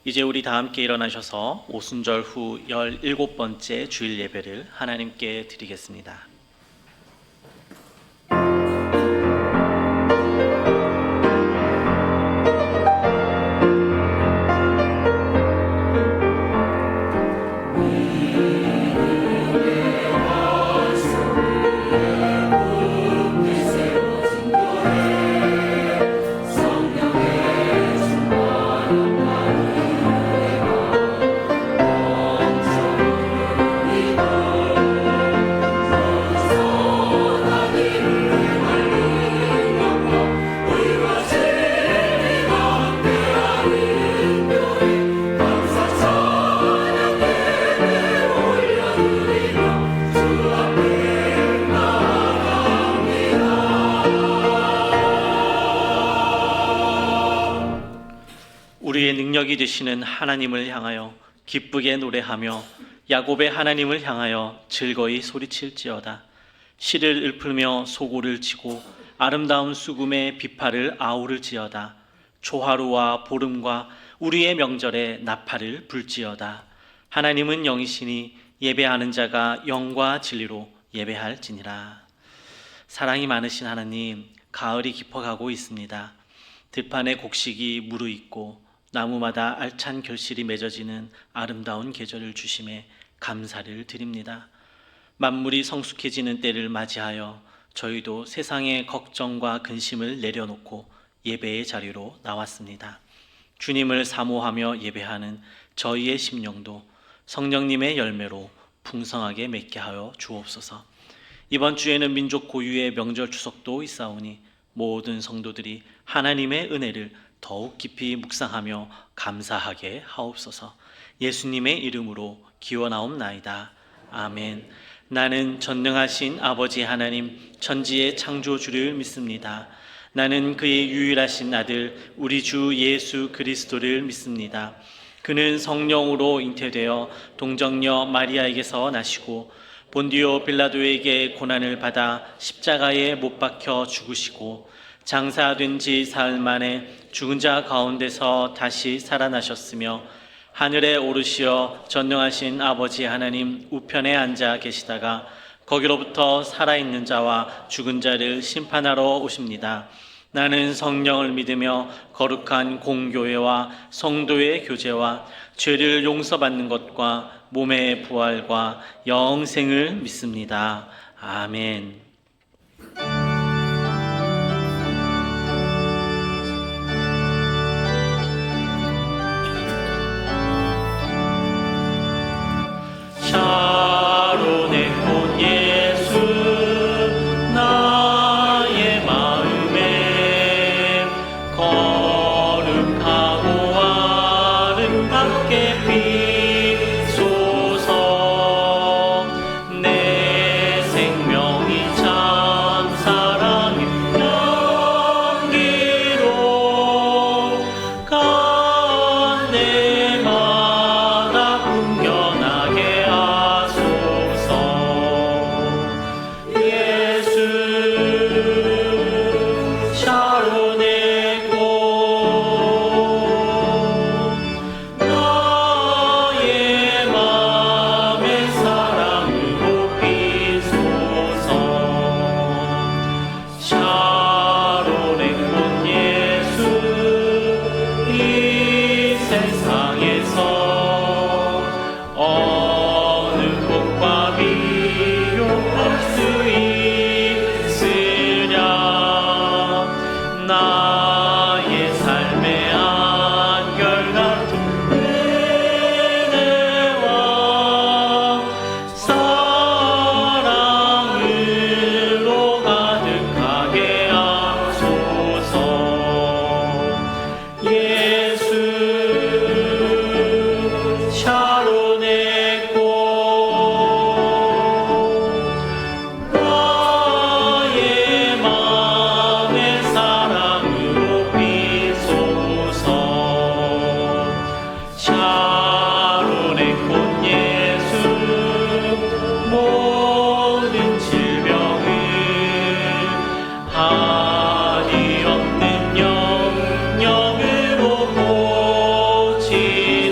이제 우리 다 함께 일어나셔서 오순절 후 17번째 주일 예배를 하나님께 드리겠습니다. 우리의 능력이 되시는 하나님을 향하여 기쁘게 노래하며 야곱의 하나님을 향하여 즐거이 소리칠지어다. 실을 읊으며 소고를 치고 아름다운 수금의 비파를 아우를지어다. 초하루와 보름과 우리의 명절에 나팔을 불지어다. 하나님은 영이시니 예배하는 자가 영과 진리로 예배할지니라. 사랑이 많으신 하나님, 가을이 깊어가고 있습니다. 들판에 곡식이 무르익고 나무마다 알찬 결실이 맺어지는 아름다운 계절을 주심에 감사를 드립니다. 만물이 성숙해지는 때를 맞이하여 저희도 세상의 걱정과 근심을 내려놓고 예배의 자리로 나왔습니다. 주님을 사모하며 예배하는 저희의 심령도 성령님의 열매로 풍성하게 맺게 하여 주옵소서. 이번 주에는 민족 고유의 명절 추석도 있사오니 모든 성도들이 하나님의 은혜를 더욱 깊이 묵상하며 감사하게 하옵소서. 예수님의 이름으로 기원하옵나이다. 아멘. 나는 전능하신 아버지 하나님 천지의 창조주를 믿습니다. 나는 그의 유일하신 아들 우리 주 예수 그리스도를 믿습니다. 그는 성령으로 잉태되어 동정녀 마리아에게서 나시고 본디오 빌라도에게 고난을 받아 십자가에 못 박혀 죽으시고 장사된 지 사흘 만에 죽은 자 가운데서 다시 살아나셨으며 하늘에 오르시어 전능하신 아버지 하나님 우편에 앉아 계시다가 거기로부터 살아있는 자와 죽은 자를 심판하러 오십니다. 나는 성령을 믿으며 거룩한 공교회와 성도의 교제와 죄를 용서받는 것과 몸의 부활과 영생을 믿습니다. 아멘. 샤론의 꽃 예수 나의 마음에 거룩하고 아름답게 비소서. 내 생명이 참 사랑의 향기로 간내마다 풍겨나게 샤론의 꽃 나의 맘의 사랑으로 비소서. 샤론의 꽃 예수 이 세상에서 어느 꽃과 비교할 수 있으랴. 나의 삶의 한결같은 은혜와 사랑으로 가득하게 하소서. 예수 샤론의 꽃 나의 맘의 사랑으로 비소서. 샤론의 꽃 예수 모든 질병을 한이 없는 영영으로 고치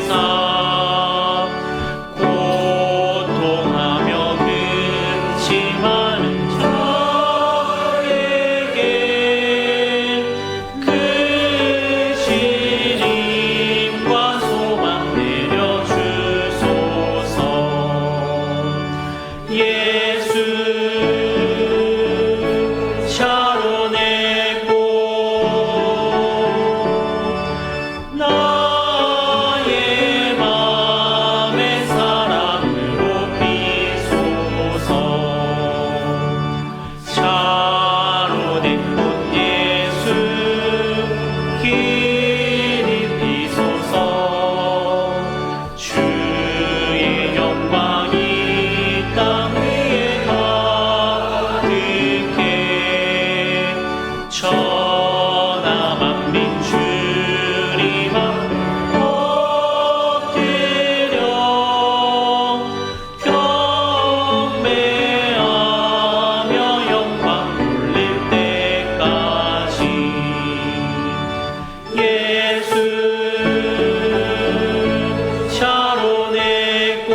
샤론의 꽃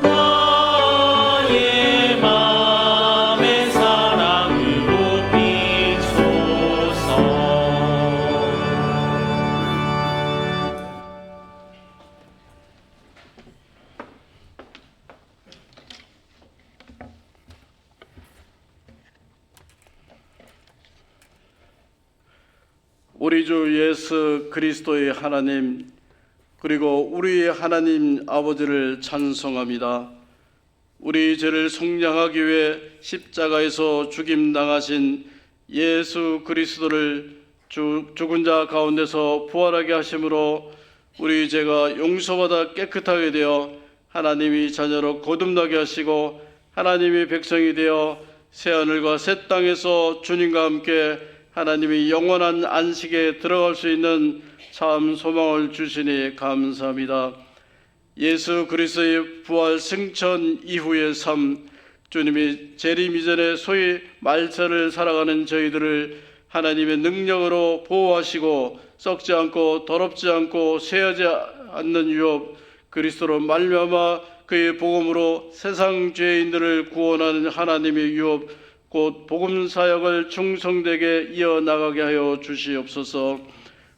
나의 맘의 사랑으로 비소서. 우리 주 예수 그리스도의 하나님, 그리고 우리의 하나님 아버지를 찬송합니다. 우리 죄를 속량하기 위해 십자가에서 죽임당하신 예수 그리스도를 죽은 자 가운데서 부활하게 하심으로 우리 죄가 용서받아 깨끗하게 되어 하나님이 자녀로 거듭나게 하시고 하나님의 백성이 되어 새하늘과 새 땅에서 주님과 함께 하나님이 영원한 안식에 들어갈 수 있는 참 소망을 주시니 감사합니다. 예수 그리스도의 부활 승천 이후의 삶, 주님이 재림 이전에 소위 말세를 살아가는 저희들을 하나님의 능력으로 보호하시고 썩지 않고 더럽지 않고 쇠하지 않는 유업, 그리스도로 말미암아 그의 복음으로 세상 죄인들을 구원하는 하나님의 유업, 곧 복음 사역을 충성되게 이어나가게 하여 주시옵소서.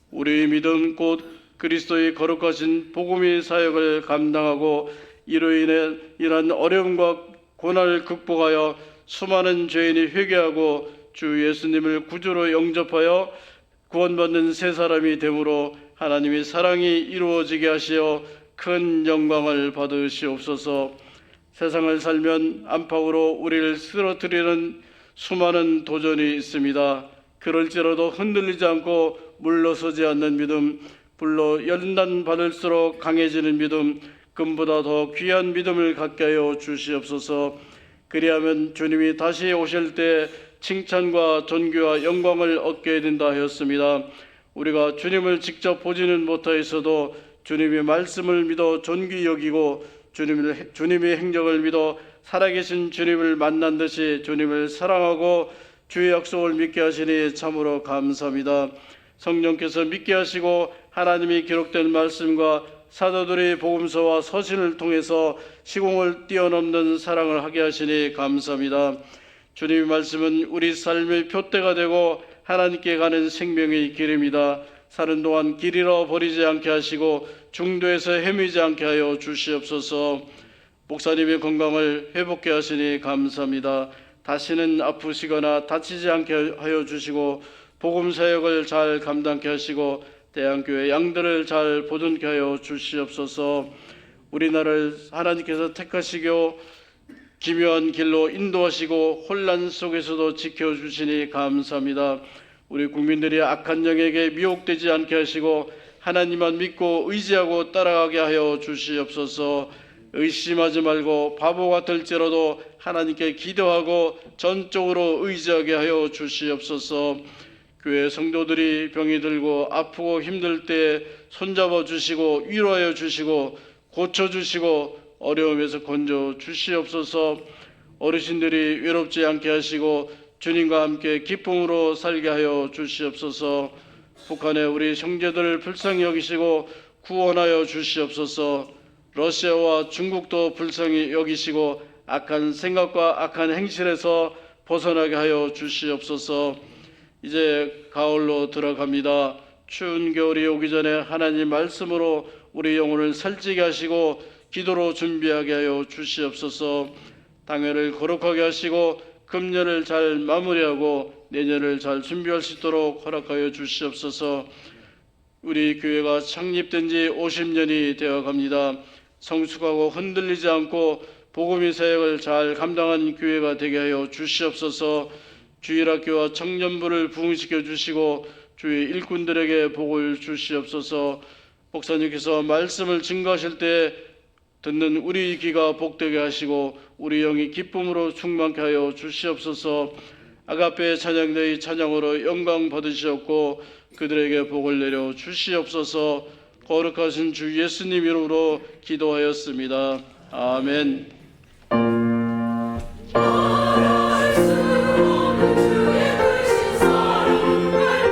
우리의 믿음 곧 그리스도의 거룩하신 복음의 사역을 감당하고 이로 인해 이러한 어려움과 고난을 극복하여 수많은 죄인이 회개하고 주 예수님을 구주로 영접하여 구원받는 새 사람이 되므로 하나님의 사랑이 이루어지게 하시어 큰 영광을 받으시옵소서. 세상을 살면 안팎으로 우리를 쓰러뜨리는 수많은 도전이 있습니다. 그럴지라도 흔들리지 않고 물러서지 않는 믿음, 불로 연단 받을수록 강해지는 믿음, 금보다 더 귀한 믿음을 갖게 하여 주시옵소서. 그리하면 주님이 다시 오실 때 칭찬과 존귀와 영광을 얻게 된다 하였습니다. 우리가 주님을 직접 보지는 못하였어도 주님의 말씀을 믿어 존귀 여기고 주님의 행적을 믿어 살아계신 주님을 만난 듯이 주님을 사랑하고 주의 약속을 믿게 하시니 참으로 감사합니다. 성령께서 믿게 하시고 하나님이 기록된 말씀과 사도들의 복음서와 서신을 통해서 시공을 뛰어넘는 사랑을 하게 하시니 감사합니다. 주님의 말씀은 우리 삶의 표대가 되고 하나님께 가는 생명의 길입니다. 사는 동안 길 잃어 버리지 않게 하시고 중도에서 헤매지 않게 하여 주시옵소서. 목사님의 건강을 회복케 하시니 감사합니다. 다시는 아프시거나 다치지 않게 하여 주시고 복음 사역을 잘 감당케 하시고 대한교회 양들을 잘 보존케 하여 주시옵소서. 우리나라를 하나님께서 택하시고 기묘한 길로 인도하시고 혼란 속에서도 지켜주시니 감사합니다. 우리 국민들이 악한 영에게 미혹되지 않게 하시고 하나님만 믿고 의지하고 따라가게 하여 주시옵소서. 의심하지 말고 바보 같을지라도 하나님께 기도하고 전적으로 의지하게 하여 주시옵소서. 교회 성도들이 병이 들고 아프고 힘들 때 손잡아 주시고 위로하여 주시고 고쳐 주시고 어려움에서 건져 주시옵소서. 어르신들이 외롭지 않게 하시고 주님과 함께 기쁨으로 살게 하여 주시옵소서. 북한의 우리 형제들을 불쌍히 여기시고 구원하여 주시옵소서. 러시아와 중국도 불쌍히 여기시고 악한 생각과 악한 행실에서 벗어나게 하여 주시옵소서. 이제 가을로 들어갑니다. 추운 겨울이 오기 전에 하나님 말씀으로 우리 영혼을 살찌게 하시고 기도로 준비하게 하여 주시옵소서. 당회를 거룩하게 하시고 금년을 잘 마무리하고 내년을 잘 준비할 수 있도록 허락하여 주시옵소서. 우리 교회가 창립된 지 50년이 되어 갑니다. 성숙하고 흔들리지 않고 복음의 사역을 잘 감당하는 교회가 되게 하여 주시옵소서. 주일학교와 청년부를 부흥시켜 주시고 주의 일꾼들에게 복을 주시옵소서. 목사님께서 말씀을 증거하실 때 듣는 우리 귀가 복되게 하시고 우리 영이 기쁨으로 충만케 하여 주시옵소서. 아가페 찬양대의 찬양으로 영광 받으시옵고 그들에게 복을 내려 주시옵소서. 거룩하신 주 예수님 이름으로 기도하였습니다. 아멘. 말할 수 없는 주의 크신 사랑을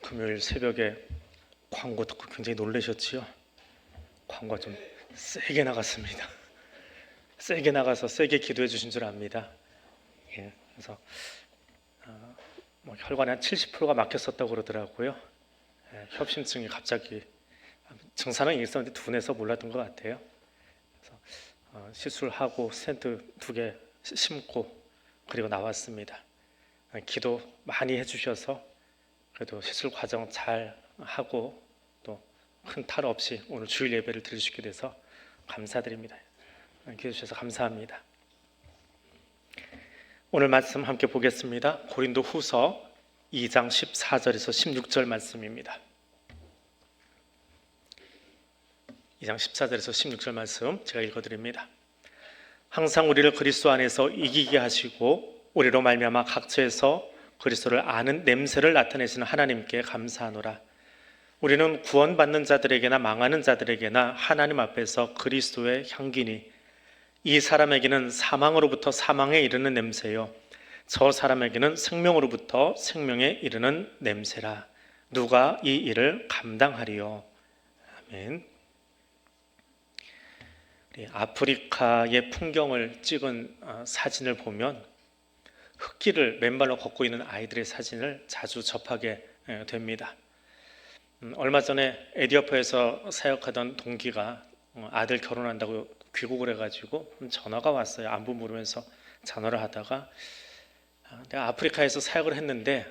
금요일 새벽에 광고 듣고 굉장히 놀라셨지요? 광고가 좀 세게 나갔습니다. 세게 나가서 세게 기도해 주신 줄 압니다. 예, 그래서 혈관에 한 70%가 막혔었다고 그러더라고요. 예, 협심증이 갑자기 증상은 있었는데 둔해서 몰랐던 것 같아요. 그래서 시술하고 스텐트 2개 심고 그리고 나왔습니다. 기도 많이 해주셔서 그래도 시술 과정 잘 하고 또 큰 탈 없이 오늘 주일 예배를 드릴 수 있게 돼서 감사드립니다. 기도해 주셔서 감사합니다. 오늘 말씀 함께 보겠습니다. 고린도 후서 2장 14절에서 16절 말씀입니다. 2장 14절에서 16절 말씀 제가 읽어드립니다. 항상 우리를 그리스도 안에서 이기게 하시고 우리로 말미암아 각처에서 그리스도를 아는 냄새를 나타내시는 하나님께 감사하노라. 우리는 구원받는 자들에게나 망하는 자들에게나 하나님 앞에서 그리스도의 향기니 이 사람에게는 사망으로부터 사망에 이르는 냄새요 저 사람에게는 생명으로부터 생명에 이르는 냄새라. 누가 이 일을 감당하리요? 아멘. 아프리카의 풍경을 찍은 사진을 보면 흙길을 맨발로 걷고 있는 아이들의 사진을 자주 접하게 됩니다. 얼마 전에 에디오피아에서 사역하던 동기가 아들 결혼한다고 귀국을 해가지고 전화가 왔어요. 안부 물으면서 전화를 하다가 내가 아프리카에서 사역을 했는데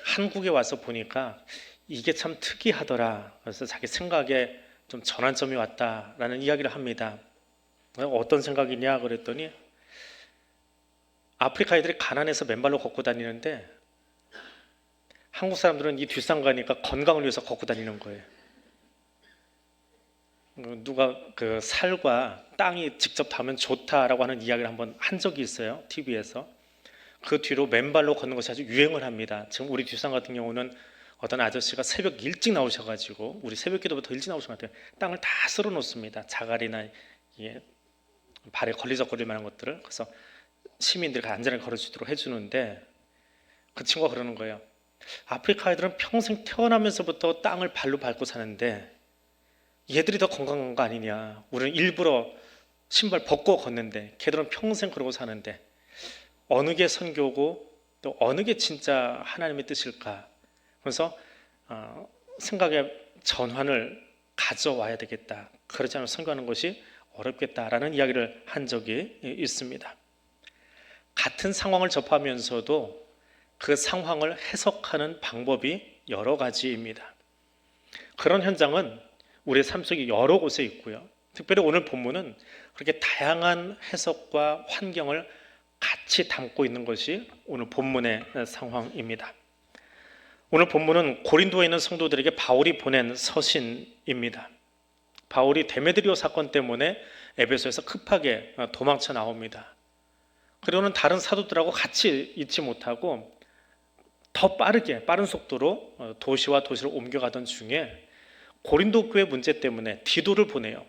한국에 와서 보니까 이게 참 특이하더라. 그래서 자기 생각에 좀 전환점이 왔다라는 이야기를 합니다. 어떤 생각이냐 그랬더니 아프리카 애들이 가난해서 맨발로 걷고 다니는데 한국 사람들은 이 뒷산 가니까 건강을 위해서 걷고 다니는 거예요. 누가 그 살과 땅이 직접 닿으면 좋다라고 하는 이야기를 한번 한 적이 있어요. TV에서. 그 뒤로 맨발로 걷는 것이 아주 유행을 합니다. 지금 우리 뒷산 같은 경우는 어떤 아저씨가 새벽 일찍 나오셔가지고 우리 새벽 기도부터 더 일찍 나오신 것 같아요. 땅을 다 쓸어 놓습니다. 자갈이나 발에 걸리적거릴 만한 것들을. 그래서 시민들이 안전하게 걸을 수 있도록 해주는데 그 친구가 그러는 거예요. 아프리카 애들은 평생 태어나면서부터 땅을 발로 밟고 사는데 얘들이 더 건강한 거 아니냐. 우리는 일부러 신발 벗고 걷는데 걔들은 평생 그러고 사는데 어느 게 선교고 또 어느 게 진짜 하나님의 뜻일까. 그래서 생각의 전환을 가져와야 되겠다. 그렇지 않으면 선교하는 것이 어렵겠다라는 이야기를 한 적이 있습니다. 같은 상황을 접하면서도 그 상황을 해석하는 방법이 여러 가지입니다. 그런 현장은 우리의 삶 속에 여러 곳에 있고요. 특별히 오늘 본문은 그렇게 다양한 해석과 환경을 같이 담고 있는 것이 오늘 본문의 상황입니다. 오늘 본문은 고린도에 있는 성도들에게 바울이 보낸 서신입니다. 바울이 데메드리오 사건 때문에 에베소에서 급하게 도망쳐 나옵니다. 그리고는 다른 사도들하고 같이 있지 못하고 더 빠른 속도로 도시와 도시를 옮겨가던 중에 고린도 교회 문제 때문에 디도를 보내요.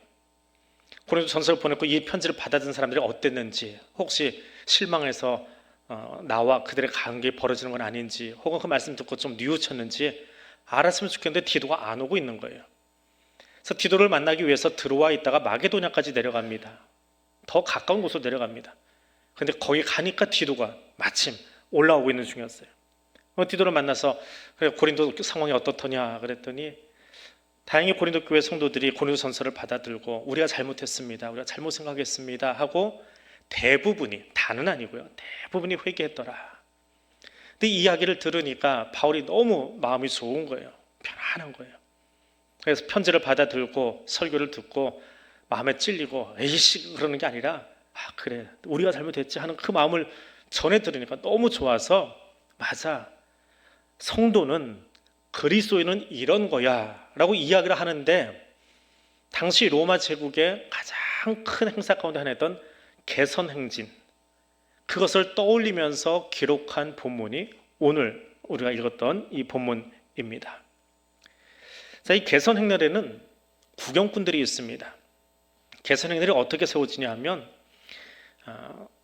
고린도 전서를 보냈고 이 편지를 받아든 사람들이 어땠는지, 혹시 실망해서 나와 그들의 관계에 벌어지는 건 아닌지, 혹은 그 말씀 듣고 좀 뉘우쳤는지 알았으면 좋겠는데 디도가 안 오고 있는 거예요. 그래서 디도를 만나기 위해서 들어와 있다가 마게도냐까지 내려갑니다. 더 가까운 곳으로 내려갑니다. 근데 거기 가니까 디도가 마침 올라오고 있는 중이었어요. 디도를 만나서 그래, 고린도 상황이 어떻더냐 그랬더니 다행히 고린도 교회 성도들이 고린도 전서를 받아들고 우리가 잘못했습니다. 우리가 잘못 생각했습니다 하고 대부분이, 다는 아니고요, 대부분이 회개했더라. 근데 이 이야기를 들으니까 바울이 너무 마음이 좋은 거예요. 편안한 거예요. 그래서 편지를 받아들고 설교를 듣고 마음에 찔리고 에이씨 그러는 게 아니라 그래 우리가 잘못했지 하는 그 마음을 전해 들으니까 너무 좋아서 맞아, 성도는 그리스도인은 이런 거야 라고 이야기를 하는데 당시 로마 제국의 가장 큰 행사 가운데 하나였던 개선행진, 그것을 떠올리면서 기록한 본문이 오늘 우리가 읽었던 이 본문입니다. 자, 이 개선행렬에는 구경꾼들이 있습니다. 개선행렬이 어떻게 세워지냐 하면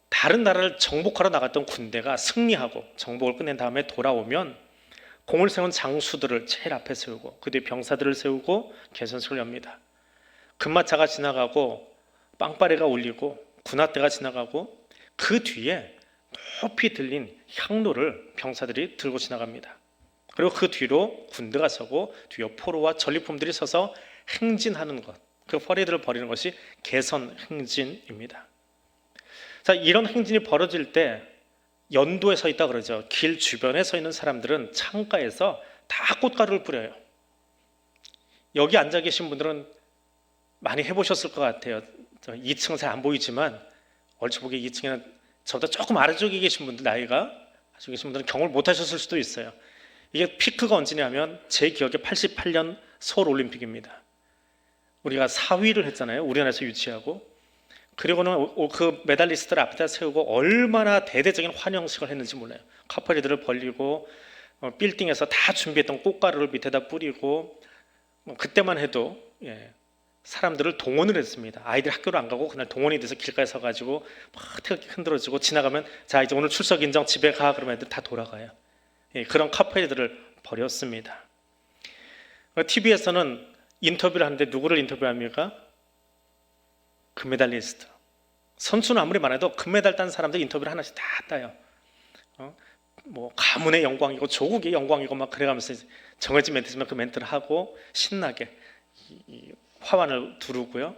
다른 나라를 정복하러 나갔던 군대가 승리하고 정복을 끝낸 다음에 돌아오면 공을 세운 장수들을 제일 앞에 세우고 그 뒤에 병사들을 세우고 개선식을 엽니다. 금마차가 지나가고 빵빠레가 울리고 군화대가 지나가고 그 뒤에 높이 들린 향로를 병사들이 들고 지나갑니다. 그리고 그 뒤로 군대가 서고 뒤에 포로와 전리품들이 서서 행진하는 것, 그 퍼레이드를 벌이는 것이 개선 행진입니다. 자, 이런 행진이 벌어질 때 연도에 서 있다 그러죠. 길 주변에 서 있는 사람들은 창가에서 다 꽃가루를 뿌려요. 여기 앉아 계신 분들은 많이 해보셨을 것 같아요. 2층은 잘 안 보이지만 얼추 보기에 2층에는 저보다 조금 아래쪽에 계신 분들, 나이가 아래쪽에 계신 분들은 경험을 못 하셨을 수도 있어요. 이게 피크가 언제냐면 제 기억에 88년 서울올림픽입니다. 우리가 4위를 했잖아요. 우리나라에서 유치하고. 그리고는 그 메달리스트를 앞에다 세우고 얼마나 대대적인 환영식을 했는지 몰라요. 카퍼레이드를 벌리고 빌딩에서 다 준비했던 꽃가루를 밑에다 뿌리고 그때만 해도 사람들을 동원을 했습니다. 아이들 학교를 안 가고 그날 동원이 돼서 길가에 서가지고 막 태극기 흔들어지고 지나가면 자 이제 오늘 출석 인정 집에 가 그러면 애들 다 돌아가요. 그런 카퍼레이드를 벌였습니다. TV에서는 인터뷰를 하는데 누구를 인터뷰합니까? 금메달리스트. 선수는 아무리 많아도 금메달 딴 사람들 인터뷰를 하나씩 다 따요. 뭐 가문의 영광이고 조국의 영광이고 막 그래가면서 정해진 멘트지만 그 멘트를 하고 신나게 이 화환을 두르고요.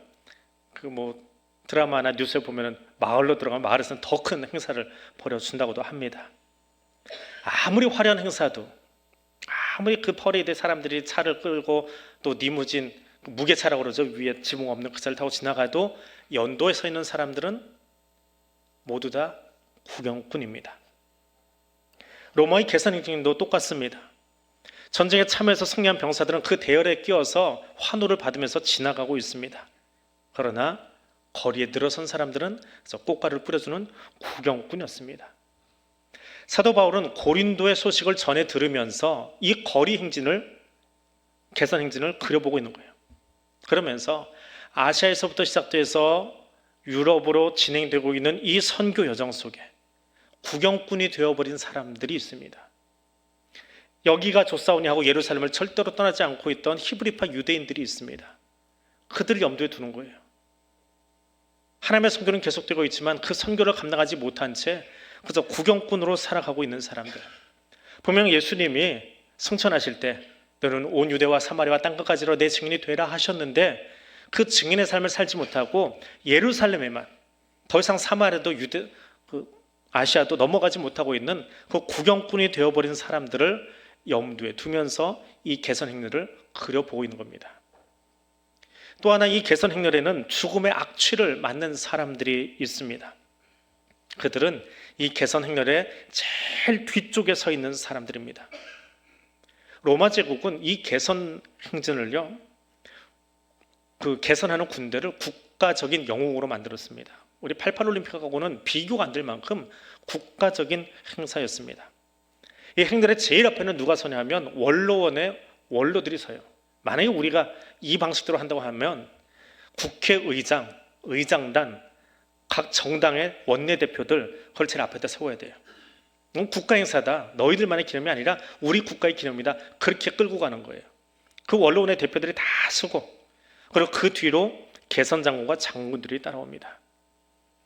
그 뭐 드라마나 뉴스에 보면은 마을로 들어가면 마을에서는 더 큰 행사를 벌여준다고도 합니다. 아무리 화려한 행사도 아무리 그 퍼레이드에 사람들이 차를 끌고 또 리무진 무게차라고 그러죠. 위에 지붕 없는 그 차를 타고 지나가도 연도에 서 있는 사람들은 모두 다 구경꾼입니다. 로마의 개선행진도 똑같습니다. 전쟁에 참여해서 승리한 병사들은 그 대열에 끼어서 환호를 받으면서 지나가고 있습니다. 그러나 거리에 늘어선 사람들은 꽃가루를 뿌려주는 구경꾼이었습니다. 사도 바울은 고린도의 소식을 전해 들으면서 이 거리 행진을, 개선 행진을 그려보고 있는 거예요. 그러면서 아시아에서부터 시작돼서 유럽으로 진행되고 있는 이 선교 여정 속에 구경꾼이 되어버린 사람들이 있습니다. 여기가 좋사오니 하고 예루살렘을 절대로 떠나지 않고 있던 히브리파 유대인들이 있습니다. 그들을 염두에 두는 거예요. 하나님의 선교는 계속되고 있지만 그 선교를 감당하지 못한 채 그저 구경꾼으로 살아가고 있는 사람들. 분명 예수님이 승천하실 때 너는 온 유대와 사마리아와 땅끝까지로 내 증인이 되라 하셨는데 그 증인의 삶을 살지 못하고 예루살렘에만, 더 이상 사마리아도 아시아도 넘어가지 못하고 있는 그 구경꾼이 되어버린 사람들을 염두에 두면서 이 개선 행렬을 그려보고 있는 겁니다. 또 하나 이 개선 행렬에는 죽음의 악취를 맡는 사람들이 있습니다. 그들은 이 개선 행렬의 제일 뒤쪽에 서 있는 사람들입니다. 로마 제국은 이 개선 행진을요, 그 개선하는 군대를 국가적인 영웅으로 만들었습니다. 우리 88 올림픽하고는 비교가 안 될 만큼 국가적인 행사였습니다. 이 행렬의 제일 앞에는 누가 서냐 하면 원로원의 원로들이 서요. 만약에 우리가 이 방식대로 한다고 하면 국회의장, 의장단, 각 정당의 원내대표들 그걸 제일 앞에다 세워야 돼요. 국가 행사다. 너희들만의 기념이 아니라 우리 국가의 기념이다. 그렇게 끌고 가는 거예요. 그 원로원의 대표들이 다 서고 그리고 그 뒤로 개선 장군과 장군들이 따라옵니다.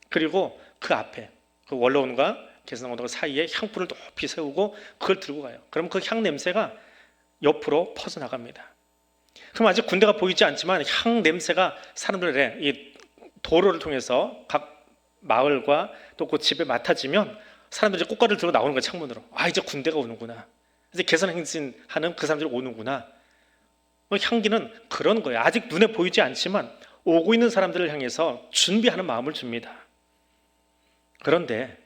그리고 그 앞에 그 원로원과 개선 장군과 사이에 향불을 높이 세우고 그걸 들고 가요. 그럼 그 향 냄새가 옆으로 퍼져나갑니다. 그럼 아직 군대가 보이지 않지만 향 냄새가 사람들의 이 도로를 통해서 각 마을과 또 그 집에 맡아지면 사람들이 꽃가루를 들고 나오는 거예요. 창문으로. 아, 이제 군대가 오는구나. 이제 개선 행진하는 그 사람들이 오는구나. 향기는 그런 거예요. 아직 눈에 보이지 않지만 오고 있는 사람들을 향해서 준비하는 마음을 줍니다. 그런데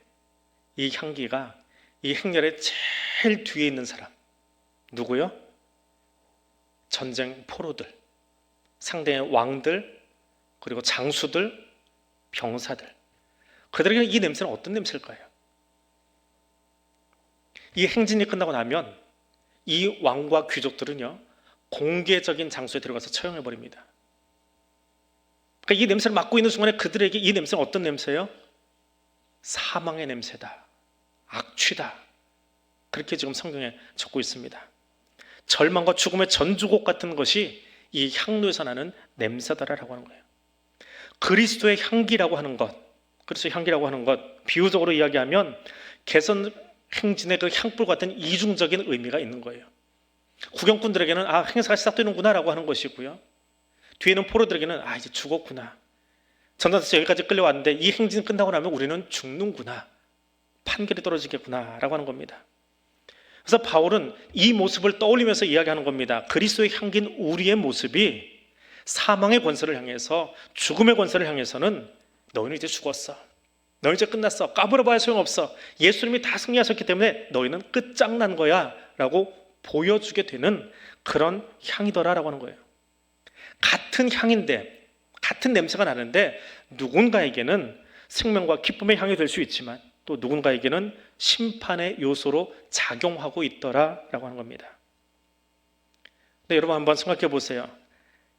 이 향기가 이 행렬의 제일 뒤에 있는 사람 누구요? 전쟁 포로들, 상대의 왕들, 그리고 장수들, 병사들. 그들에게 이 냄새는 어떤 냄새일까요? 이 행진이 끝나고 나면 이 왕과 귀족들은요 공개적인 장소에 들어가서 처형해버립니다. 그러니까 이 냄새를 맡고 있는 순간에 그들에게 이 냄새는 어떤 냄새예요? 사망의 냄새다, 악취다, 그렇게 지금 성경에 적고 있습니다. 절망과 죽음의 전주곡 같은 것이 이 향로에서 나는 냄새다라고 하는 거예요. 그리스도의 향기라고 하는 것, 그리스도의 향기라고 하는 것, 비유적으로 이야기하면 개선 행진의 그 향불 같은 이중적인 의미가 있는 거예요. 구경꾼들에게는 행사가 시작되는구나라고 하는 것이고요. 뒤에는 포로들에게는 이제 죽었구나. 전단에서 여기까지 끌려왔는데 이 행진 끝나고 나면 우리는 죽는구나. 판결이 떨어지겠구나라고 하는 겁니다. 그래서 바울은 이 모습을 떠올리면서 이야기하는 겁니다. 그리스도의 향기인 우리의 모습이 사망의 권세를 향해서, 죽음의 권세를 향해서는 너희는 이제 죽었어. 너희 이제 끝났어. 까불어봐야 소용없어. 예수님이 다 승리하셨기 때문에 너희는 끝장난 거야 라고 보여주게 되는 그런 향이더라라고 하는 거예요. 같은 향인데, 같은 냄새가 나는데 누군가에게는 생명과 기쁨의 향이 될 수 있지만 또 누군가에게는 심판의 요소로 작용하고 있더라라고 하는 겁니다. 근데 여러분 한번 생각해 보세요.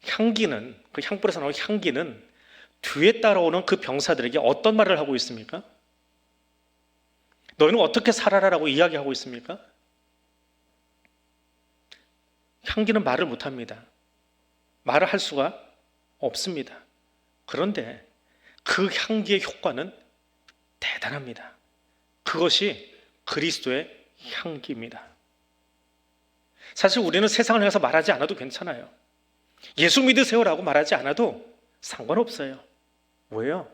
향기는, 그 향불에서 나오는 향기는 뒤에 따라오는 그 병사들에게 어떤 말을 하고 있습니까? 너희는 어떻게 살아라라고 이야기하고 있습니까? 향기는 말을 못합니다. 말을 할 수가 없습니다. 그런데 그 향기의 효과는 대단합니다. 그것이 그리스도의 향기입니다. 사실 우리는 세상을 향해서 말하지 않아도 괜찮아요. 예수 믿으세요라고 말하지 않아도 상관없어요. 왜요?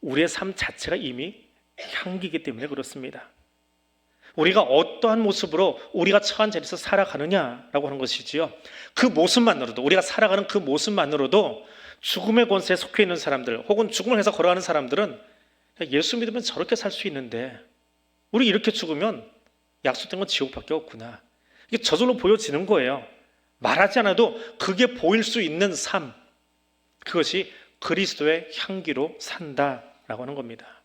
우리의 삶 자체가 이미 향기이기 때문에 그렇습니다. 우리가 어떠한 모습으로 우리가 처한 자리에서 살아가느냐라고 하는 것이지요. 그 모습만으로도, 우리가 살아가는 그 모습만으로도 죽음의 권세에 속해 있는 사람들 혹은 죽음을 해서 걸어가는 사람들은 예수 믿으면 저렇게 살 수 있는데 우리 이렇게 죽으면 약속된 건 지옥밖에 없구나. 이게 저절로 보여지는 거예요. 말하지 않아도 그게 보일 수 있는 삶, 그것이 그리스도의 향기로 산다라고 하는 겁니다.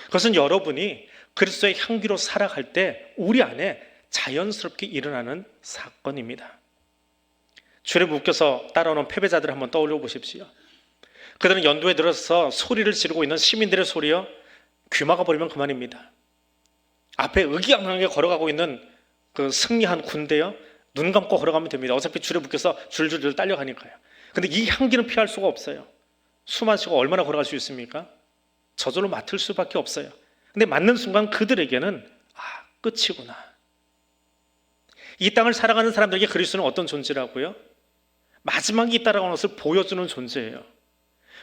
그것은 여러분이 그리스도의 향기로 살아갈 때 우리 안에 자연스럽게 일어나는 사건입니다. 주를 묶여서 따라오는 패배자들을 한번 떠올려 보십시오. 그들은 연도에 들어서 소리를 지르고 있는 시민들의 소리요, 귀 막아버리면 그만입니다. 앞에 의기양양하게 걸어가고 있는 그 승리한 군대요, 눈 감고 걸어가면 됩니다. 어차피 줄에 묶여서 줄줄줄 딸려가니까요. 근데 이 향기는 피할 수가 없어요. 숨 안 쉬고 얼마나 걸어갈 수 있습니까? 저절로 맡을 수밖에 없어요. 근데 맞는 순간 그들에게는 끝이구나. 이 땅을 살아가는 사람들에게 그리스도는 어떤 존재라고요? 마지막이 있다라고 하는 것을 보여주는 존재예요.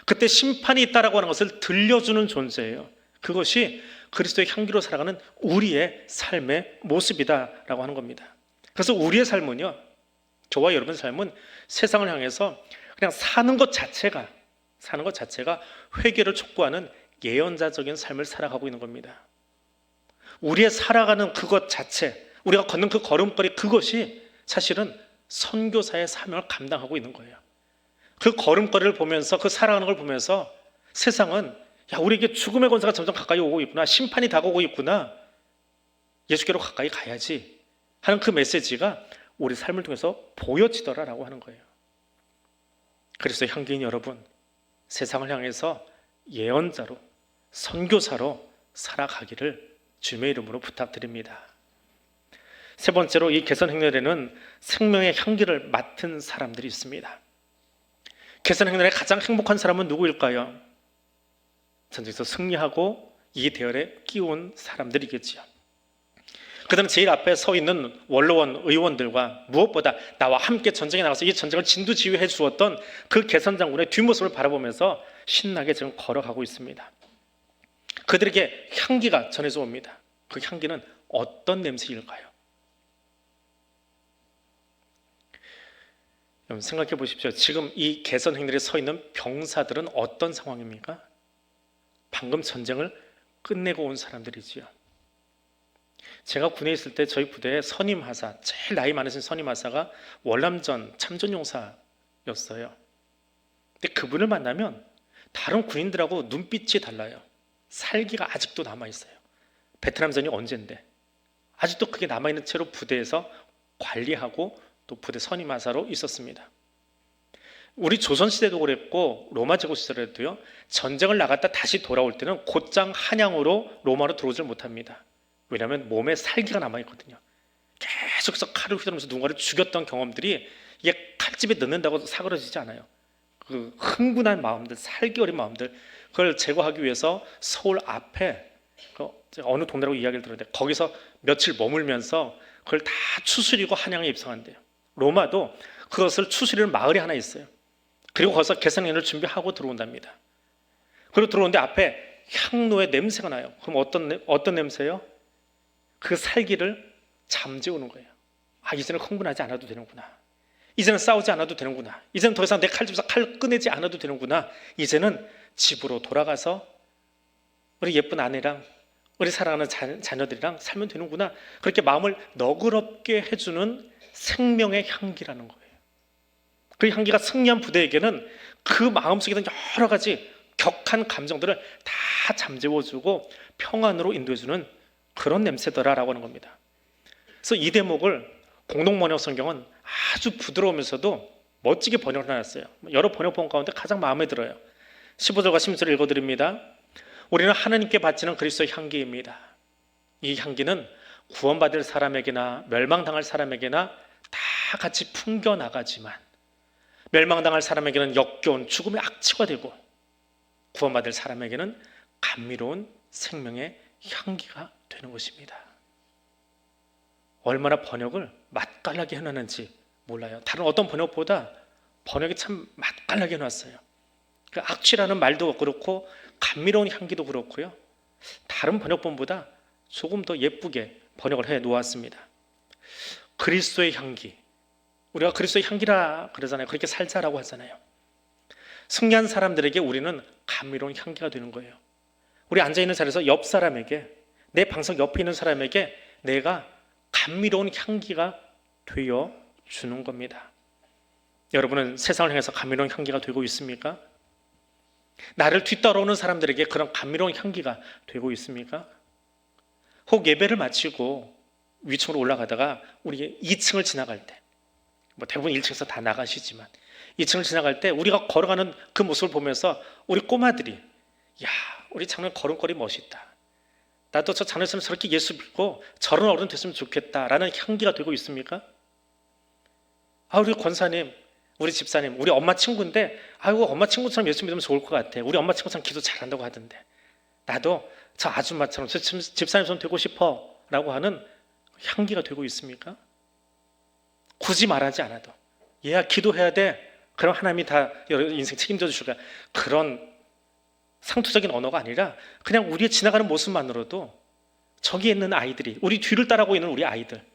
그때 심판이 있다라고 하는 것을 들려주는 존재예요. 그것이 그리스도의 향기로 살아가는 우리의 삶의 모습이다라고 하는 겁니다. 그래서 우리의 삶은요, 저와 여러분의 삶은 세상을 향해서 그냥 사는 것 자체가 회개를 촉구하는 예언자적인 삶을 살아가고 있는 겁니다. 우리의 살아가는 그것 자체, 우리가 걷는 그 걸음걸이, 그것이 사실은 선교사의 사명을 감당하고 있는 거예요. 그 걸음걸이를 보면서, 그 살아가는 걸 보면서 세상은 우리에게 죽음의 권세가 점점 가까이 오고 있구나, 심판이 다가오고 있구나, 예수께로 가까이 가야지 하는 그 메시지가 우리 삶을 통해서 보여지더라라고 하는 거예요. 그리스도의 향기인 여러분, 세상을 향해서 예언자로, 선교사로 살아가기를 주님의 이름으로 부탁드립니다. 세 번째로, 이 개선 행렬에는 생명의 향기를 맡은 사람들이 있습니다. 개선 행렬에 가장 행복한 사람은 누구일까요? 전쟁에서 승리하고 이 대열에 끼운 사람들이겠지요. 그들은 제일 앞에 서 있는 원로원, 의원들과 무엇보다 나와 함께 전쟁에 나가서 이 전쟁을 진두지휘해 주었던 그 개선 장군의 뒷모습을 바라보면서 신나게 지금 걸어가고 있습니다. 그들에게 향기가 전해져 옵니다. 그 향기는 어떤 냄새일까요? 여러분 생각해 보십시오. 지금 이 개선 행렬에 서 있는 병사들은 어떤 상황입니까? 방금 전쟁을 끝내고 온 사람들이지요. 제가 군에 있을 때 저희 부대에 선임하사, 제일 나이 많으신 선임하사가 월남전 참전용사였어요. 근데 그분을 만나면 다른 군인들하고 눈빛이 달라요. 살기가 아직도 남아있어요. 베트남전이 언젠데 아직도 그게 남아있는 채로 부대에서 관리하고 또 부대 선임하사로 있었습니다. 우리 조선시대도 그랬고 로마 제국 시절에도요, 전쟁을 나갔다 다시 돌아올 때는 곧장 한양으로 로마로 들어오질 못합니다. 왜냐하면 몸에 살기가 남아있거든요. 계속해서 칼을 휘두르면서 누군가를 죽였던 경험들이 이게 칼집에 넣는다고 사그러지지 않아요. 그 흥분한 마음들, 살기 어린 마음들, 그걸 제거하기 위해서 서울 앞에 어느 동네라고 이야기를 들었는데 거기서 며칠 머물면서 그걸 다 추스리고 한양에 입성한대요. 로마도 그것을 추스리는 마을이 하나 있어요. 그리고 거기서 개선행위를 준비하고 들어온답니다. 그리고 들어오는데 앞에 향로의 냄새가 나요. 그럼 어떤 냄새요? 그 살기를 잠재우는 거예요. 아, 이제는 흥분하지 않아도 되는구나. 이제는 싸우지 않아도 되는구나. 이제는 더 이상 내 칼집에서 칼 꺼내지 않아도 되는구나. 이제는 집으로 돌아가서 우리 예쁜 아내랑 우리 사랑하는 자녀들이랑 살면 되는구나. 그렇게 마음을 너그럽게 해주는 생명의 향기라는 거예요. 그 향기가 승리한 부대에게는 그 마음속에 있는 여러 가지 격한 감정들을 다 잠재워주고 평안으로 인도해주는 그런 냄새더라라고 하는 겁니다. 그래서 이 대목을 공동번역 성경은 아주 부드러우면서도 멋지게 번역을 해놨어요. 여러 번역본 가운데 가장 마음에 들어요. 15절과 16절을 읽어드립니다. 우리는 하나님께 바치는 그리스도의 향기입니다. 이 향기는 구원받을 사람에게나 멸망당할 사람에게나 다 같이 풍겨나가지만 멸망당할 사람에게는 역겨운 죽음의 악취가 되고 구원받을 사람에게는 감미로운 생명의 향기가 되는 것입니다. 얼마나 번역을 맛깔나게 해놨는지 몰라요. 다른 어떤 번역보다 번역이 참 맛깔나게 해놨어요. 그 악취라는 말도 그렇고 감미로운 향기도 그렇고요. 다른 번역본보다 조금 더 예쁘게 번역을 해 놓았습니다. 그리스도의 향기, 우리가 그리스도의 향기라 그러잖아요. 그렇게 살자라고 하잖아요. 승리한 사람들에게 우리는 감미로운 향기가 되는 거예요. 우리 앉아있는 자리에서 옆 사람에게, 내 방석 옆에 있는 사람에게 내가 감미로운 향기가 되어 주는 겁니다. 여러분은 세상을 향해서 감미로운 향기가 되고 있습니까? 나를 뒤따라오는 사람들에게 그런 감미로운 향기가 되고 있습니까? 혹 예배를 마치고 위층으로 올라가다가 우리 2층을 지나갈 때, 대부분 1층에서 다 나가시지만 2층을 지나갈 때 우리가 걸어가는 그 모습을 보면서 우리 꼬마들이 야, 우리 장로님 걸음걸이 멋있다. 나도 저 장로님처럼 저렇게 예수 믿고 저런 어른 됐으면 좋겠다라는 향기가 되고 있습니까? 아, 우리 권사님, 우리 집사님, 우리 엄마 친구인데 아이고 엄마 친구처럼 예수 믿으면 좋을 것 같아. 우리 엄마 친구처럼 기도 잘한다고 하던데 나도 저 아줌마처럼 저 집사님처럼 되고 싶어 라고 하는 향기가 되고 있습니까? 굳이 말하지 않아도 얘야 기도해야 돼. 그럼 하나님이 다 인생 책임져 주실 거야. 그런 상투적인 언어가 아니라 그냥 우리의 지나가는 모습만으로도 저기 있는 아이들이, 우리 뒤를 따라오고 있는 우리 아이들,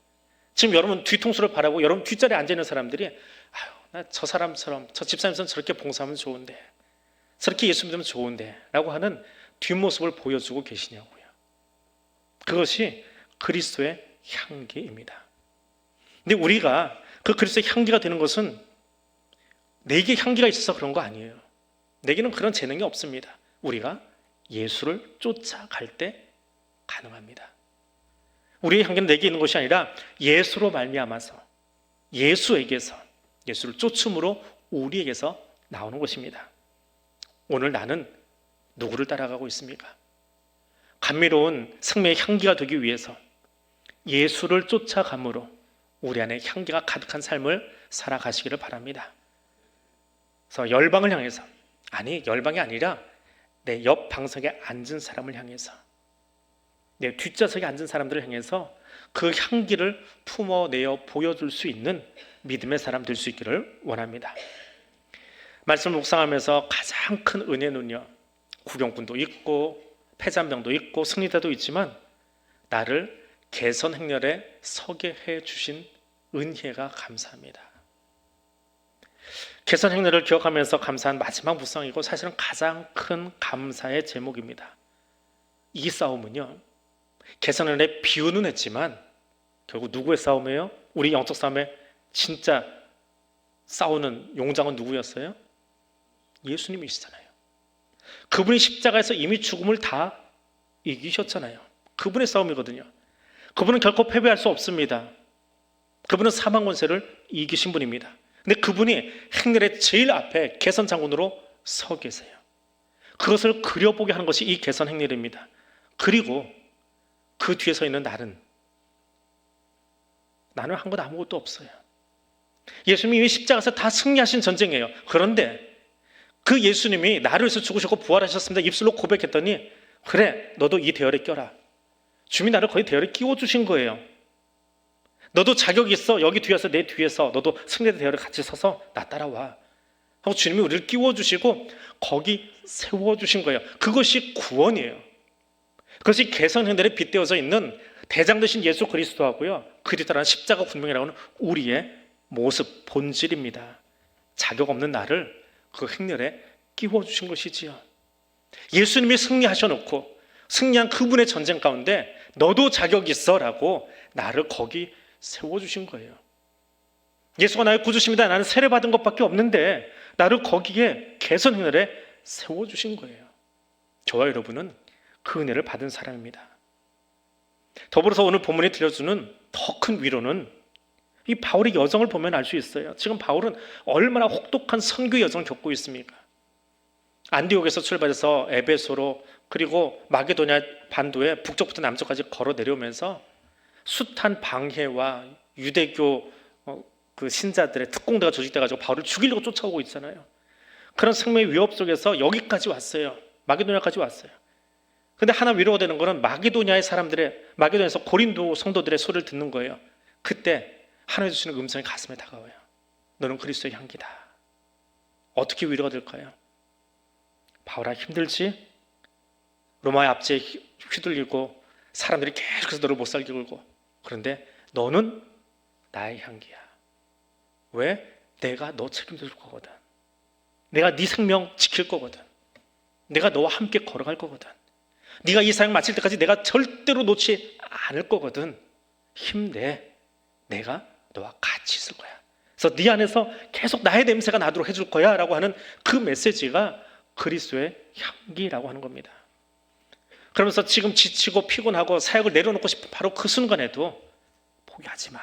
지금 여러분 뒤통수를 바라고 여러분 뒷자리에 앉아있는 사람들이 아유, 나 저 사람처럼 저 집사님처럼 저렇게 봉사하면 좋은데 저렇게 예수 믿으면 좋은데 라고 하는 뒷모습을 보여주고 계시냐고요. 그것이 그리스도의 향기입니다. 근데 우리가 그 그리스도의 향기가 되는 것은 내게 향기가 있어서 그런 거 아니에요. 내게는 그런 재능이 없습니다. 우리가 예수를 쫓아갈 때 가능합니다. 우리의 향기는 내게 있는 것이 아니라 예수로 말미암아서 예수에게서 예수를 쫓음으로 우리에게서 나오는 것입니다. 오늘 나는 누구를 따라가고 있습니까? 감미로운 생명의 향기가 되기 위해서 예수를 쫓아감으로 우리 안에 향기가 가득한 삶을 살아가시기를 바랍니다. 그래서 열방을 향해서, 아니 열방이 아니라 내 옆 방석에 앉은 사람을 향해서, 내 뒷좌석에 앉은 사람들을 향해서 그 향기를 품어내어 보여줄 수 있는 믿음의 사람 될 수 있기를 원합니다. 말씀을 묵상하면서 가장 큰 은혜는요, 구경꾼도 있고 폐잔병도 있고 승리자도 있지만 나를 개선 행렬에 서게 해 주신 은혜가 감사합니다. 개선 행렬을 기억하면서 감사한 마지막 묵상이고 사실은 가장 큰 감사의 제목입니다. 이 싸움은요, 개선 행렬에 비유는 했지만 결국 누구의 싸움이에요? 우리 영적 싸움에 진짜 싸우는 용장은 누구였어요? 예수님이시잖아요. 그분이 십자가에서 이미 죽음을 다 이기셨잖아요. 그분의 싸움이거든요. 그분은 결코 패배할 수 없습니다. 그분은 사망 권세를 이기신 분입니다. 근데 그분이 행렬의 제일 앞에 개선 장군으로 서 계세요. 그것을 그려보게 하는 것이 이 개선 행렬입니다. 그리고 그 뒤에 서 있는 나는 한 것 아무것도 없어요. 예수님이 십자가에서 다 승리하신 전쟁이에요. 그런데 그 예수님이 나를 위해서 죽으셨고 부활하셨습니다. 입술로 고백했더니 그래, 너도 이 대열에 껴라. 주님이 나를 거의 대열에 끼워주신 거예요. 너도 자격이 있어. 여기 뒤에서 내 뒤에서 너도 승리의 대열에 같이 서서 나 따라와 하고 주님이 우리를 끼워주시고 거기 세워주신 거예요. 그것이 구원이에요. 그것이 개선행들에 빗대어져 있는 대장 되신 예수 그리스도하고요, 그 뒤따라는 십자가 군명이라고 하는 우리의 모습, 본질입니다. 자격 없는 나를 그 행렬에 끼워주신 것이지요. 예수님이 승리하셔놓고 승리한 그분의 전쟁 가운데 너도 자격 있어 라고 나를 거기 세워주신 거예요. 예수가 나의 구주십니다. 나는 세례받은 것밖에 없는데 나를 거기에 개선 행렬에 세워주신 거예요. 저와 여러분은 그 은혜를 받은 사람입니다. 더불어서 오늘 본문이 들려주는 더 큰 위로는 이 바울의 여정을 보면 알 수 있어요. 지금 바울은 얼마나 혹독한 선교 여정을 겪고 있습니까? 안디옥에서 출발해서 에베소로 그리고 마게도냐 반도의 북쪽부터 남쪽까지 걸어 내려오면서 숱한 방해와 유대교 그 신자들의 특공대가 조직돼가지고 바울을 죽이려고 쫓아오고 있잖아요. 그런 생명의 위협 속에서 여기까지 왔어요. 마게도냐까지 왔어요. 근데 하나 위로가 되는 거는 마게도냐에서 고린도 성도들의 소리를 듣는 거예요. 그때 하나님 주시는 음성이 가슴에 다가와요. 너는 그리스도의 향기다. 어떻게 위로가 될까요? 바울아, 힘들지? 로마의 압제에 휘둘리고 사람들이 계속해서 너를 못 살게 굴고, 그런데 너는 나의 향기야. 왜? 내가 너 책임져 줄 거거든. 내가 네 생명 지킬 거거든. 내가 너와 함께 걸어갈 거거든. 네가 이 사역 마칠 때까지 내가 절대로 놓지 않을 거거든. 힘내. 내가 너와 같이 있을 거야. 그래서 네 안에서 계속 나의 냄새가 나도록 해줄 거야 라고 하는 그 메시지가 그리스도의 향기라고 하는 겁니다. 그러면서 지금 지치고 피곤하고 사역을 내려놓고 싶은 바로 그 순간에도 포기하지 마.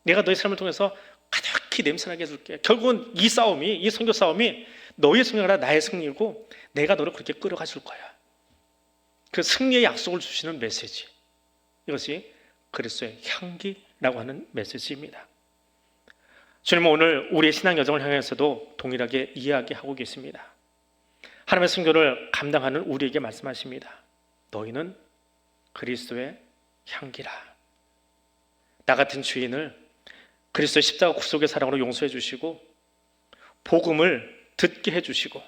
내가 너의 삶을 통해서 가득히 냄새나게 해줄게. 결국은 이 선교 싸움이 너의 승리가 아니라 나의 승리고 내가 너를 그렇게 끌어가 줄 거야. 그 승리의 약속을 주시는 메시지, 이것이 그리스도의 향기라고 하는 메시지입니다. 주님은 오늘 우리의 신앙 여정을 향해서도 동일하게 이야기하고 계십니다. 하나님의 순교를 감당하는 우리에게 말씀하십니다. 너희는 그리스도의 향기라. 나 같은 죄인을 그리스도의 십자가 구속의 사랑으로 용서해 주시고 복음을 듣게 해주시고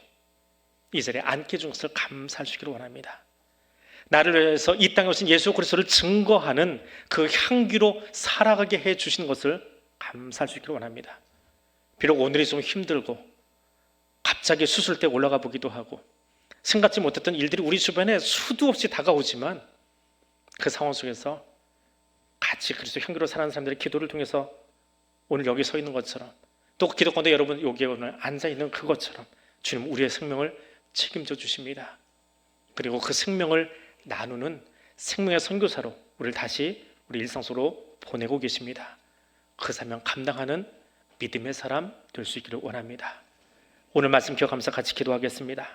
이 자리에 앉게 해준 것을 감사할 수 있기를 원합니다. 나를 위해서 이 땅에 오신 예수 그리스도를 증거하는 그 향기로 살아가게 해주신 것을 감사할 수 있기를 원합니다. 비록 오늘이 좀 힘들고 갑자기 수술대 올라가 보기도 하고 생각지 못했던 일들이 우리 주변에 수도 없이 다가오지만 그 상황 속에서 같이 그리스도 향기로 살아가는 사람들의 기도를 통해서 오늘 여기 서 있는 것처럼, 또 기독권도 여러분 여기에 오늘 앉아 있는 그것처럼 주님 우리의 생명을 책임져 주십니다. 그리고 그 생명을 나누는 생명의 선교사로 우리를 다시 우리 일상 속으로 보내고 계십니다. 그 사명 감당하는 믿음의 사람 될 수 있기를 원합니다. 오늘 말씀 기억하면서 같이 기도하겠습니다.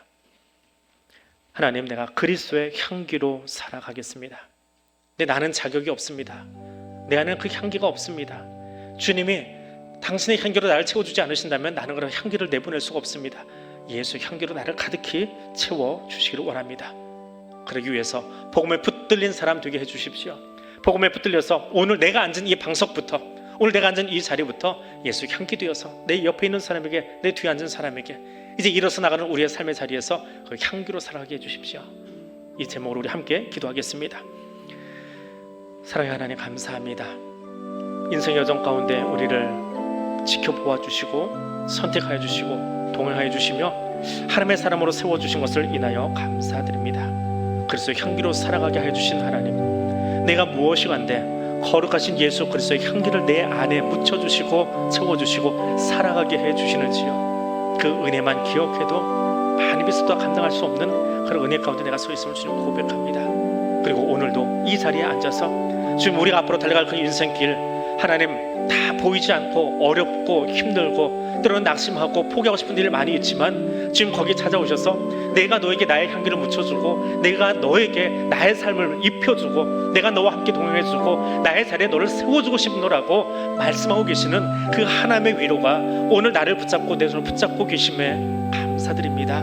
하나님, 내가 그리스도의 향기로 살아가겠습니다. 근데 나는 자격이 없습니다. 내 안에는 그 향기가 없습니다. 주님이 당신의 향기로 나를 채워주지 않으신다면 나는 그런 향기를 내보낼 수가 없습니다. 예수의 향기로 나를 가득히 채워주시기를 원합니다. 그러기 위해서 복음에 붙들린 사람 되게 해주십시오. 복음에 붙들려서 오늘 내가 앉은 이 방석부터, 오늘 내가 앉은 이 자리부터 예수 향기 되어서 내 옆에 있는 사람에게, 내 뒤에 앉은 사람에게 이제 일어서 나가는 우리의 삶의 자리에서 그 향기로 살아가게 해주십시오. 이 제목으로 우리 함께 기도하겠습니다. 사랑의 하나님, 감사합니다. 인생의 여정 가운데 우리를 지켜보아 주시고 선택하여 주시고 동행하여 주시며 하나님의 사람으로 세워주신 것을 인하여 감사드립니다. 그리스도의 향기로 살아가게 하여 주신 하나님, 내가 무엇이간데 거룩하신 예수 그리스도의 향기를 내 안에 묻혀주시고 채워주시고 살아가게 해주시는지요. 그 은혜만 기억해도 많이 비서도 감당할 수 없는 그런 은혜 가운데 내가 서 있음을 주님 고백합니다. 그리고 오늘도 이 자리에 앉아서 지금 우리가 앞으로 달려갈 그 인생길, 하나님 다 보이지 않고 어렵고 힘들고 때로는 낙심하고 포기하고 싶은 일이 많이 있지만 지금 거기 찾아오셔서 내가 너에게 나의 향기를 묻혀주고 내가 너에게 나의 삶을 입혀주고 내가 너와 함께 동행해주고 나의 자리에 너를 세워주고 싶노라고 말씀하고 계시는 그 하나님의 위로가 오늘 나를 붙잡고 내 손을 붙잡고 계심에 감사드립니다.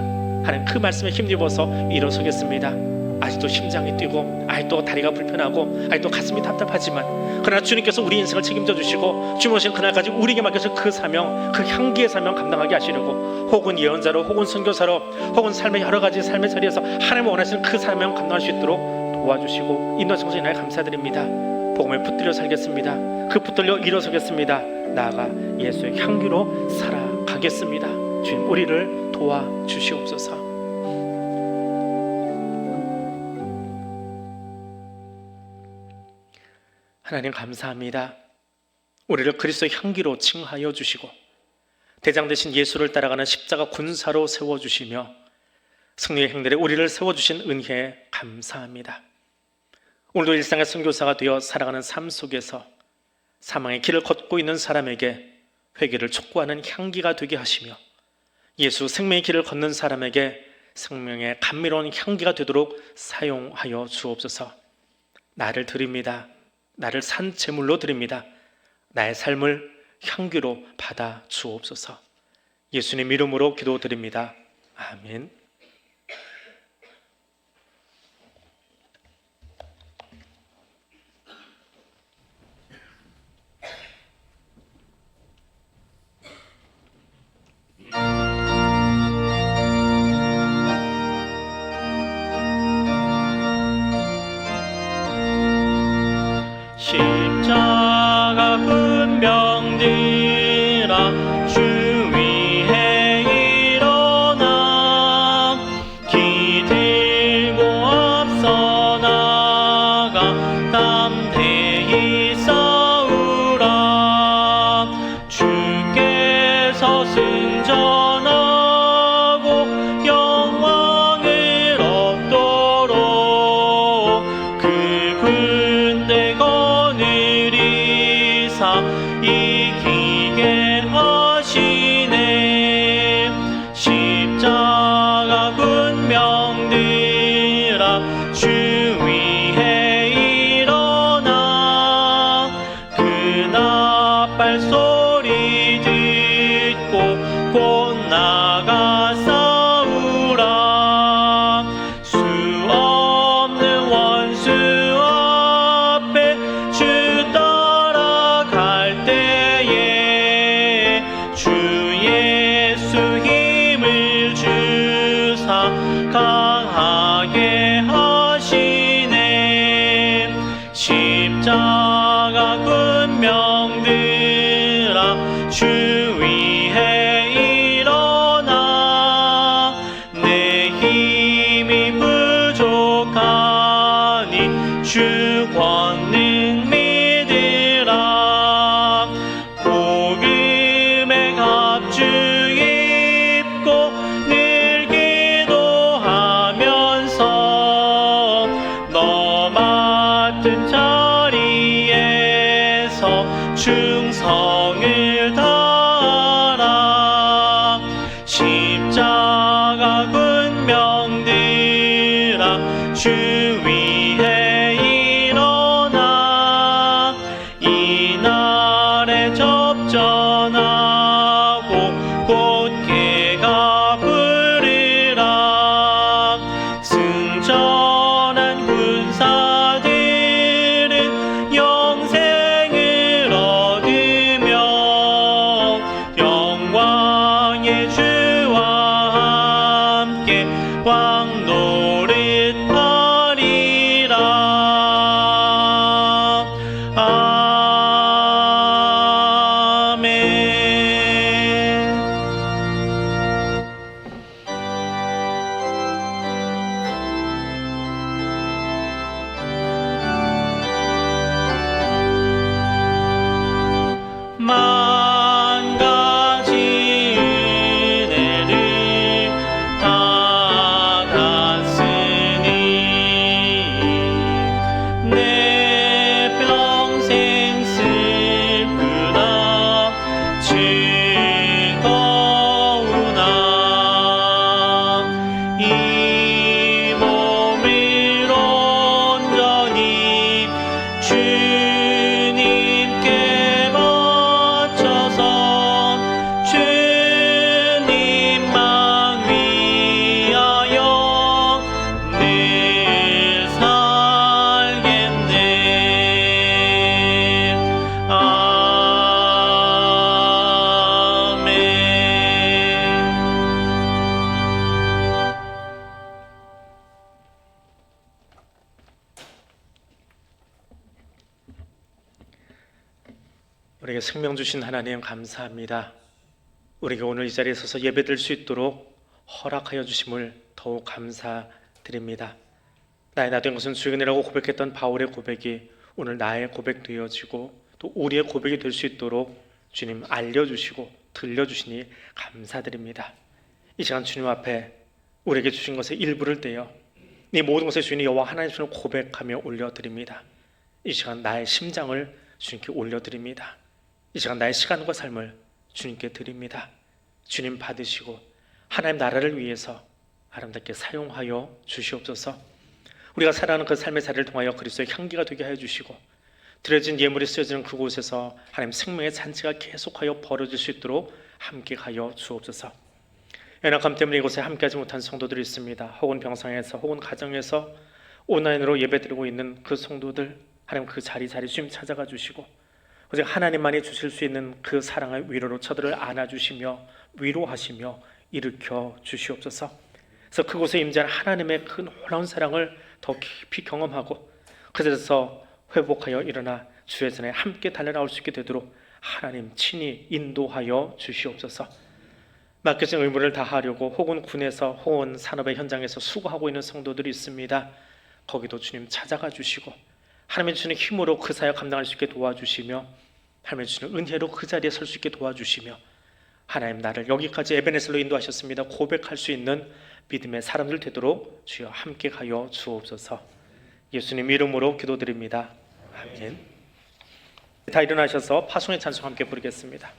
하나님, 그 말씀에 힘입어서 일어서겠습니다. 아직도 심장이 뛰고 아직도 다리가 불편하고 아직도 가슴이 답답하지만 그러나 주님께서 우리 인생을 책임져 주시고 주님 오신 그날까지 우리에게 맡겨서 그 사명, 그 향기의 사명 감당하게 하시려고 혹은 예언자로 혹은 선교사로 혹은 삶의 여러 가지 삶의 자리에서 하나님 원하시는 그 사명 감당할 수 있도록 도와주시고 인도하신 것을 인하여 감사드립니다. 복음을 붙들려 살겠습니다. 그 붙들려 일어서겠습니다. 나아가 예수의 향기로 살아가겠습니다. 주님, 우리를 도와주시옵소서. 하나님 감사합니다. 우리를 그리스도의 향기로 칭하여 주시고 대장 되신 예수를 따라가는 십자가 군사로 세워주시며 승리의 행렬에 우리를 세워주신 은혜에 감사합니다. 오늘도 일상의 선교사가 되어 살아가는 삶 속에서 사망의 길을 걷고 있는 사람에게 회개를 촉구하는 향기가 되게 하시며 예수 생명의 길을 걷는 사람에게 생명의 감미로운 향기가 되도록 사용하여 주옵소서. 나를 드립니다. 나를 산 제물로 드립니다. 나의 삶을 향기로 받아 주옵소서. 예수님 이름으로 기도드립니다. 아멘. 십자가 군병들아 주 위에 일어나 기 들고 앞서 나가 담대히 싸우라. 주께서 승전하고 영광을 얻도록 그 군대 이기게 하시네. 십자가 군병들아 주 위에 일어나 그 나팔 소리 듣고 곧 나가 싸우라. 수 없는 원수 앞에 주 따라갈 때에 주 예수 힘을 주사 강하게 하시네. 십자가 군병들아 주 위에 일어나 내 힘이 부족하니 주 권능 믿으라. 복음의 갑주 입고 늘 기도하면서 너 맡은 자리에서 충성을 다하라. 십자가 군병들아 주 위에 일어나 이날에 접전하고 곧개가 부르라. 승전한 군사들은 영생을 얻으며 영광의 주와 함께 왕노릇하리라. 아멘. 만 가지 우리에게 생명 주신 하나님 감사합니다. 우리가 오늘 이 자리에 서서 예배드릴 수 있도록 허락하여 주심을 더욱 감사드립니다. 나의 나된 것은 주인이라고 고백했던 바울의 고백이 오늘 나의 고백 되어지고 또 우리의 고백이 될 수 있도록 주님 알려주시고 들려주시니 감사드립니다. 이 시간 주님 앞에 우리에게 주신 것의 일부를 떼어 네 모든 것의 주인 여호와 하나님을 고백하며 올려드립니다. 이 시간 나의 심장을 주님께 올려드립니다. 이 시간 나의 시간과 삶을 주님께 드립니다. 주님 받으시고 하나님 나라를 위해서 아름답게 사용하여 주시옵소서. 우리가 살아가는 그 삶의 자리를 통하여 그리스도의 향기가 되게 하여 주시고 드려진 예물이 쓰여지는 그곳에서 하나님 생명의 잔치가 계속하여 벌어질 수 있도록 함께 가여 주옵소서. 연약함 때문에 이곳에 함께하지 못한 성도들이 있습니다. 혹은 병상에서 혹은 가정에서 온라인으로 예배드리고 있는 그 성도들 하나님 그 자리 주님 찾아가 주시고 오직 하나님만이 주실 수 있는 그 사랑의 위로로 저들을 안아주시며 위로하시며 일으켜 주시옵소서. 그래서 그곳에 임재한 하나님의 그 놀라운 사랑을 더 깊이 경험하고 그곳에서 회복하여 일어나 주의 전에 함께 달려나올 수 있게 되도록 하나님 친히 인도하여 주시옵소서. 맡겨진 의무를 다하려고 혹은 군에서 혹은 산업의 현장에서 수고하고 있는 성도들이 있습니다. 거기도 주님 찾아가 주시고 하나님의 주는 힘으로 그 사역 감당할 수 있게 도와주시며 하나님의 주는 은혜로 그 자리에 설 수 있게 도와주시며 하나님 나를 여기까지 에베네셀로 인도하셨습니다. 고백할 수 있는 믿음의 사람들 되도록 주여 함께 가여 주옵소서. 예수님 이름으로 기도드립니다. 아멘. 다 일어나셔서 파송의 찬송 함께 부르겠습니다.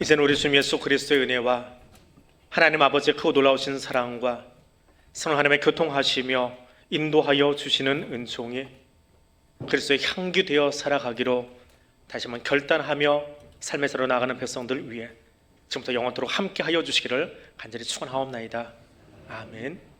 이제는 우리 주 예수 그리스도의 은혜와 하나님 아버지의 크고 놀라우신 사랑과 성령 하나님의 교통하시며 인도하여 주시는 은총이 그리스도의 향기 되어 살아가기로 다시 한번 결단하며 삶의 새로 나가는 백성들 위해 지금부터 영원토록 함께하여 주시기를 간절히 축원하옵나이다. 아멘.